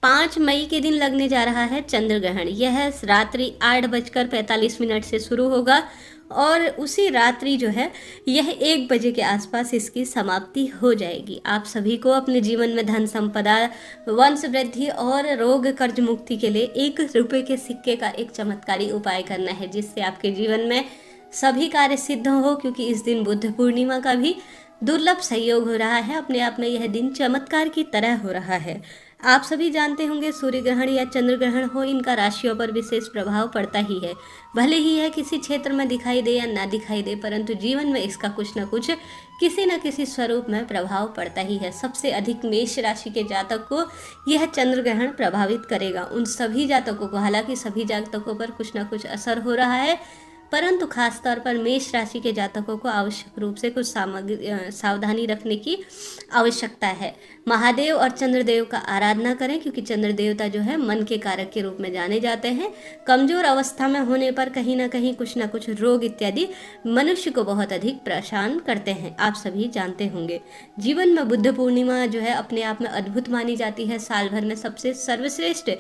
5 मई के दिन लगने जा रहा है चंद्र ग्रहण। यह रात्रि 8:45 से शुरू होगा और उसी रात्रि जो है यह 1 बजे के आसपास इसकी समाप्ति हो जाएगी। आप सभी को अपने जीवन में धन संपदा, वंश वृद्धि और रोग कर्ज मुक्ति के लिए 1 रुपये के सिक्के का एक चमत्कारी उपाय करना है, जिससे आपके जीवन में सभी कार्य सिद्ध हो। क्योंकि इस दिन बुद्ध पूर्णिमा का भी दुर्लभ संयोग हो रहा है। अपने आप में यह दिन चमत्कार की तरह हो रहा है। आप सभी जानते होंगे, सूर्य ग्रहण या चंद्र ग्रहण हो, इनका राशियों पर विशेष प्रभाव पड़ता ही है। भले ही यह किसी क्षेत्र में दिखाई दे या ना दिखाई दे, परंतु जीवन में इसका कुछ न कुछ किसी न किसी स्वरूप में प्रभाव पड़ता ही है। सबसे अधिक मेष राशि के जातक को यह चंद्र ग्रहण प्रभावित करेगा। उन सभी जातकों को, हालांकि सभी जातकों पर कुछ न कुछ असर हो रहा है, परंतु खासतौर पर मेष राशि के जातकों को आवश्यक रूप से कुछ सावधानी रखने की आवश्यकता है। महादेव और चंद्रदेव का आराधना करें, क्योंकि चंद्र देवता जो है मन के कारक के रूप में जाने जाते हैं। कमजोर अवस्था में होने पर कहीं ना कहीं कुछ ना कुछ रोग इत्यादि मनुष्य को बहुत अधिक परेशान करते हैं, आप सभी जानते होंगे। जीवन में बुद्ध पूर्णिमा जो है अपने आप में अद्भुत मानी जाती है। साल भर में सबसे सर्वश्रेष्ठ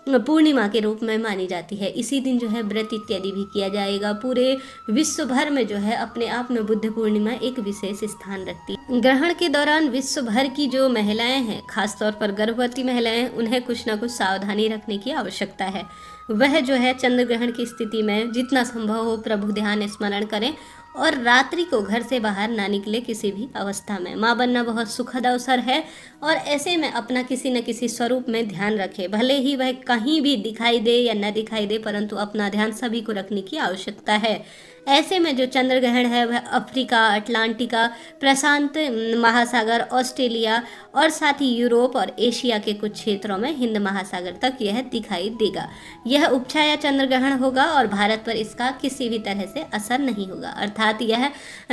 पूर्णिमा के रूप में मानी जाती है। इसी दिन जो है व्रत इत्यादि भी किया जाएगा। पूरे विश्व भर में जो है अपने आप में बुद्ध पूर्णिमा एक विशेष स्थान रखती है। ग्रहण के दौरान विश्व भर की जो महिलाएं हैं, खासतौर पर गर्भवती महिलाएं, उन्हें कुछ ना कुछ सावधानी रखने की आवश्यकता है। वह जो है चंद्र ग्रहण की स्थिति में जितना संभव हो प्रभु ध्यान स्मरण करें और रात्रि को घर से बाहर ना निकले किसी भी अवस्था में। माँ बनना बहुत सुखद अवसर है और ऐसे में अपना किसी न किसी स्वरूप में ध्यान रखें। भले ही वह कहीं भी दिखाई दे या न दिखाई दे, परंतु अपना ध्यान सभी को रखने की आवश्यकता है। ऐसे में जो चंद्र ग्रहण है वह अफ्रीका, अटलांटिका, प्रशांत महासागर, ऑस्ट्रेलिया और साथ ही यूरोप और एशिया के कुछ क्षेत्रों में हिंद महासागर तक यह दिखाई देगा। यह उपछाया चंद्र ग्रहण होगा और भारत पर इसका किसी भी तरह से असर नहीं होगा, अर्थात यह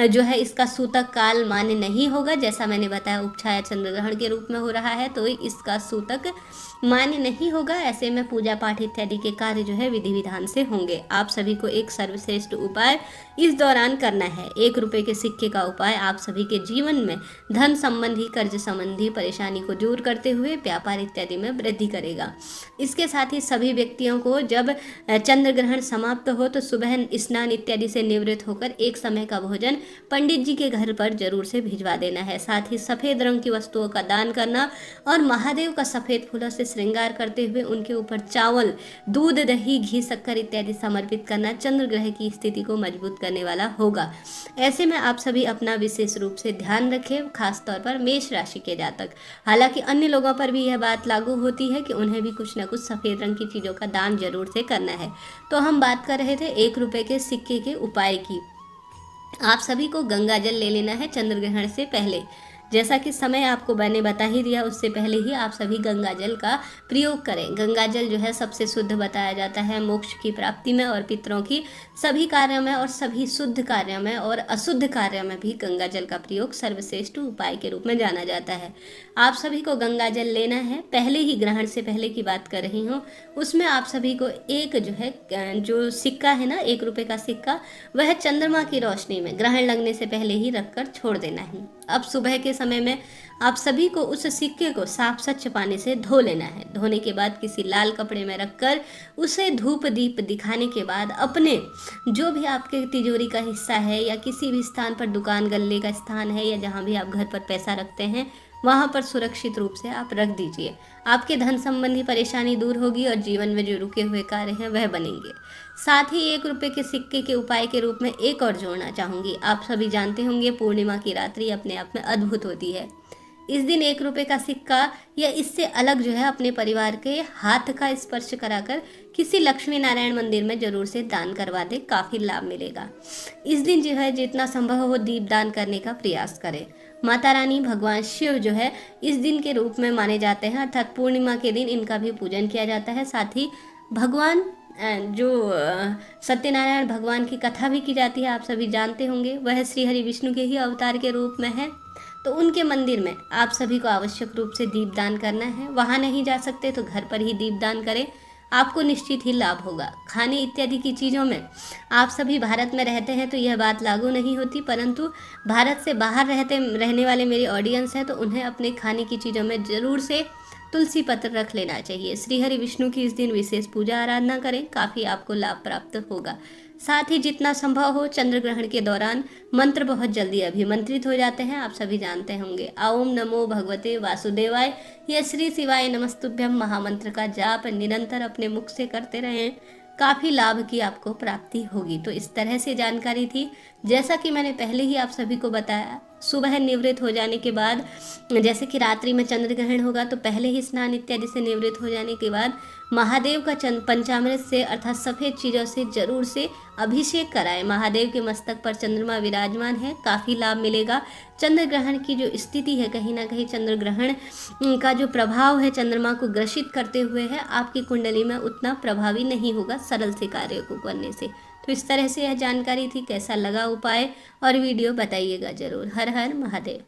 जो है इसका सूतक काल मान्य नहीं होगा। जैसा मैंने बताया, उपछाया चंद्र ग्रहण के रूप में हो रहा है तो इसका सूतक मान्य नहीं होगा। ऐसे में पूजा पाठ इत्यादि के कार्य जो है विधि विधान से होंगे। आप सभी को एक सर्वश्रेष्ठ उपाय इस दौरान करना है। 1 रुपये के सिक्के का उपाय आप सभी के जीवन में धन संबंधी, कर्ज संबंधी परेशानी को दूर करते हुए व्यापार इत्यादि में वृद्धि करेगा। इसके साथ ही सभी व्यक्तियों को जब चंद्र ग्रहण समाप्त हो तो सुबह स्नान इत्यादि से निवृत्त होकर एक समय का भोजन पंडित जी के घर पर जरूर से भिजवा देना है। साथ ही सफेद रंग की वस्तुओं का दान करना और महादेव का सफेद फूलों से श्रृंगार करते हुए उनके ऊपर चावल, दूध, दही, घी, शक्कर इत्यादि समर्पित करना चंद्र ग्रह की स्थिति को मजबूत करने वाला होगा। ऐसे में आप सभी अपना विशेष रूप से ध्यान रखें, खास तौर पर मेष राशि के जातक। हालांकि अन्य लोगों पर भी यह बात लागू होती है कि उन्हें भी कुछ न कुछ सफेद रंग की चीजों का दान जरूर से करना है। तो हम बात कर रहे थे 1 रुपये के सिक्के के उपाय की। आप सभी को गंगा जल ले लेना है चंद्र ग्रहण से पहले। जैसा कि समय आपको मैंने बता ही दिया, उससे पहले ही आप सभी गंगा जल का प्रयोग करें। गंगा जल जो है सबसे शुद्ध बताया जाता है मोक्ष की प्राप्ति में और पितरों की सभी कार्यों में और सभी शुद्ध कार्यों में और अशुद्ध कार्यों में भी गंगा जल का प्रयोग सर्वश्रेष्ठ उपाय के रूप में जाना जाता है। आप सभी को गंगा जल लेना है। पहले ही ग्रहण से पहले की बात कर रही हूँ, उसमें आप सभी को एक जो है जो सिक्का है ना, 1 रुपये का सिक्का, वह चंद्रमा की रोशनी में ग्रहण लगने से पहले ही रखकर छोड़ देना है। अब सुबह के समय में आप सभी को उस सिक्के को साफ स्वच्छ पानी से धो लेना है। धोने के बाद किसी लाल कपड़े में रखकर उसे धूप दीप दिखाने के बाद अपने जो भी आपके तिजोरी का हिस्सा है या किसी भी स्थान पर, दुकान गल्ले का स्थान है या जहाँ भी आप घर पर पैसा रखते हैं, वहाँ पर सुरक्षित रूप से आप रख दीजिए। आपके धन संबंधी परेशानी दूर होगी और जीवन में जो रुके हुए कार्य हैं वह बनेंगे। साथ ही 1 रुपये के सिक्के के उपाय के रूप में एक और जोड़ना चाहूँगी। आप सभी जानते होंगे पूर्णिमा की रात्रि अपने आप में अद्भुत होती है। इस दिन 1 रुपये का सिक्का या इससे अलग जो है अपने परिवार के हाथ का स्पर्श कराकर किसी लक्ष्मी नारायण मंदिर में जरूर से दान करवा दे, काफ़ी लाभ मिलेगा। इस दिन जो है जितना संभव हो दीप दान करने का प्रयास करें। माता रानी, भगवान शिव जो है इस दिन के रूप में माने जाते हैं, अर्थात पूर्णिमा के दिन इनका भी पूजन किया जाता है। साथ ही भगवान जो सत्यनारायण भगवान की कथा भी की जाती है, आप सभी जानते होंगे। वह श्री हरि विष्णु के ही अवतार के रूप में है, तो उनके मंदिर में आप सभी को आवश्यक रूप से दीपदान करना है। वहाँ नहीं जा सकते तो घर पर ही दीपदान करें, आपको निश्चित ही लाभ होगा। खाने इत्यादि की चीज़ों में आप सभी भारत में रहते हैं तो यह बात लागू नहीं होती, परंतु भारत से बाहर रहने वाले मेरे ऑडियंस हैं तो उन्हें अपने खाने की चीज़ों में ज़रूर से तुलसी पत्र रख लेना चाहिए। श्री हरि विष्णु की इस दिन विशेष पूजा आराधना करें, काफ़ी आपको लाभ प्राप्त होगा। साथ ही जितना संभव हो चंद्र ग्रहण के दौरान मंत्र बहुत जल्दी अभिमंत्रित हो जाते हैं, आप सभी जानते होंगे। ओम नमो भगवते वासुदेवाय या श्री शिवाय नमस्तुभ्यम महामंत्र का जाप निरंतर अपने मुख से करते रहें, काफ़ी लाभ की आपको प्राप्ति होगी। तो इस तरह से जानकारी थी। जैसा कि मैंने पहले ही आप सभी को बताया, सुबह निवृत्त हो जाने के बाद, जैसे कि रात्रि में चंद्र ग्रहण होगा तो पहले ही स्नान इत्यादि से निवृत्त हो जाने के बाद महादेव का पंचामृत से अर्थात सफ़ेद चीज़ों से जरूर से अभिषेक कराएं। महादेव के मस्तक पर चंद्रमा विराजमान है, काफ़ी लाभ मिलेगा। चंद्र ग्रहण की जो स्थिति है, कहीं ना कहीं चंद्र ग्रहण का जो प्रभाव है चंद्रमा को ग्रसित करते हुए है, आपकी कुंडली में उतना प्रभावी नहीं होगा सरल से कार्य को करने से। तो इस तरह से यह जानकारी थी। कैसा लगा उपाय और वीडियो बताइएगा ज़रूर। हर हर महादेव।